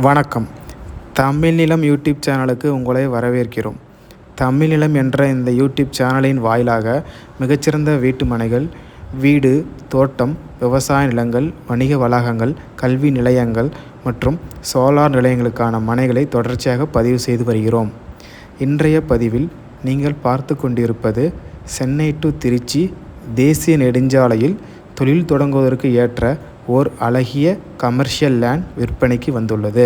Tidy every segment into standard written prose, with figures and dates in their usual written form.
வணக்கம். தமிழ் நிலம் யூடியூப் சேனலுக்கு உங்களை வரவேற்கிறோம். தமிழ் நிலம் என்ற இந்த யூடியூப் சேனலின் வாயிலாக மிகச்சிறந்த வீட்டு மனைகள், வீடு, தோட்டம், விவசாய நிலங்கள், வணிக வளாகங்கள், கல்வி நிலையங்கள் மற்றும் சோலார் நிலையங்களுக்கான மனைகளை தொடர்ச்சியாக பதிவு செய்து வருகிறோம். இன்றைய பதிவில் நீங்கள் பார்த்து கொண்டிருப்பது சென்னை டு திருச்சி தேசிய நெடுஞ்சாலையில் தொழில் தொடங்குவதற்கு ஏற்ற ஓர் அழகிய கமர்ஷியல் லேண்ட் விற்பனைக்கு வந்துள்ளது.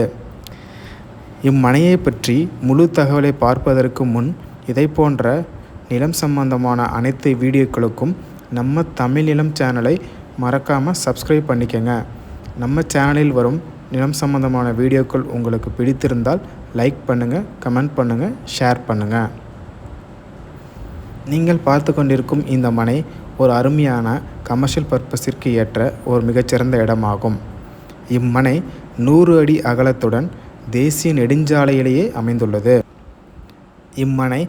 இம்மனையை பற்றி முழு தகவலை பார்ப்பதற்கு முன் இதை போன்ற நிலம் சம்பந்தமான அனைத்து வீடியோக்களுக்கும் நம்ம தமிழ் நிலம் சேனலை மறக்காமல் சப்ஸ்கிரைப் பண்ணிக்கங்க. நம்ம சேனலில் வரும் நிலம் சம்பந்தமான வீடியோக்கள் உங்களுக்கு பிடித்திருந்தால் லைக் பண்ணுங்கள், கமெண்ட் பண்ணுங்கள், ஷேர் பண்ணுங்கள். நீங்கள் பார்த்து கொண்டிருக்கும் இந்த மனை ஒரு அருமையான கமர்ஷியல் பர்பஸிற்கு ஏற்ற ஒரு மிகச்சிறந்த இடமாகும். இம்மனை 100 அடி அகலத்துடன் தேசிய நெடுஞ்சாலையிலேயே அமைந்துள்ளது. இம்மனை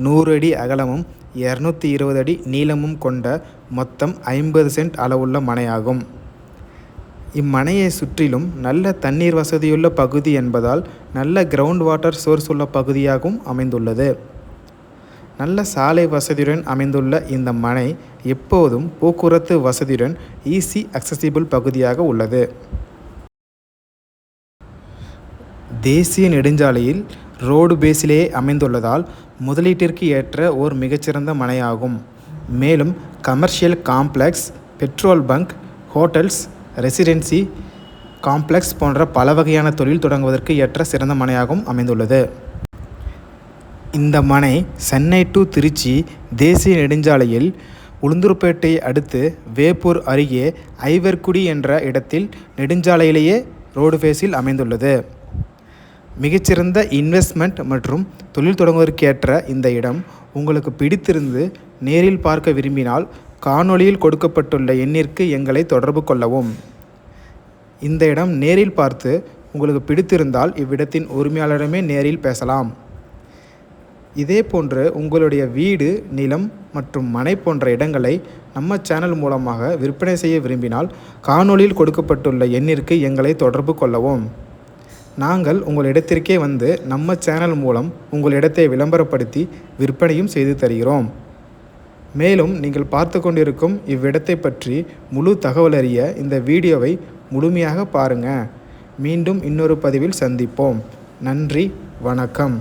100 அடி அகலமும் 220 அடி நீளமும் கொண்ட மொத்தம் 50 சென்ட் அளவுள்ள மனையாகும். இம்மனையை சுற்றிலும் நல்ல தண்ணீர் வசதியுள்ள பகுதி என்பதால் நல்ல கிரவுண்ட் வாட்டர் சோர்ஸ் உள்ள பகுதியாகவும் அமைந்துள்ளது. நல்ல சாலை வசதியுடன் அமைந்துள்ள இந்த மனை எப்போதும் போக்குவரத்து வசதியுடன் ஈஸி அக்சசிபிள் பகுதியாக உள்ளது. தேசிய நெடுஞ்சாலையில் ரோடு பேஸிலேயே அமைந்துள்ளதால் முதலீட்டிற்கு ஏற்ற ஓர் மிகச்சிறந்த மனையாகும். மேலும் commercial complex, petrol bunk, hotels, residency complex போன்ற பல வகையான தொழில் தொடங்குவதற்கு ஏற்ற சிறந்த மனையாகவும் அமைந்துள்ளது. இந்த மனை சென்னை டு திருச்சி தேசிய நெடுஞ்சாலையில் உளுந்தூர்பேட்டையை அடுத்து வேப்பூர் அருகே ஐவர்குடி என்ற இடத்தில் நெடுஞ்சாலையிலேயே ரோடு ஃபேஸில் அமைந்துள்ளது. மிகச்சிறந்த இன்வெஸ்ட்மெண்ட் மற்றும் தொழில் தொடங்குவதற்கேற்ற இந்த இடம் உங்களுக்கு பிடித்திருந்து நேரில் பார்க்க விரும்பினால் காணொளியில் கொடுக்கப்பட்டுள்ள எண்ணிற்கு எங்களை தொடர்பு கொள்ளவும். இந்த இடம் நேரில் பார்த்து உங்களுக்கு பிடித்திருந்தால் இவ்விடத்தின் உரிமையாளரிடமே நேரில் பேசலாம். இதே போன்று உங்களுடைய வீடு, நிலம் மற்றும் மனை போன்ற இடங்களை நம்ம சேனல் மூலமாக விற்பனை செய்ய விரும்பினால் காணொளியில் கொடுக்கப்பட்டுள்ள எண்ணிற்கு எங்களை தொடர்பு கொள்ளவும். நாங்கள் உங்கள் இடத்திற்கே வந்து நம்ம சேனல் மூலம் உங்கள் இடத்தை விளம்பரப்படுத்தி விற்பனையும் செய்து தருகிறோம். மேலும் நீங்கள் பார்த்து கொண்டிருக்கும் இவ்விடத்தை பற்றி முழு தகவல் அறிய இந்த வீடியோவை முழுமையாக பாருங்கள். மீண்டும் இன்னொரு பதிவில் சந்திப்போம். நன்றி, வணக்கம்.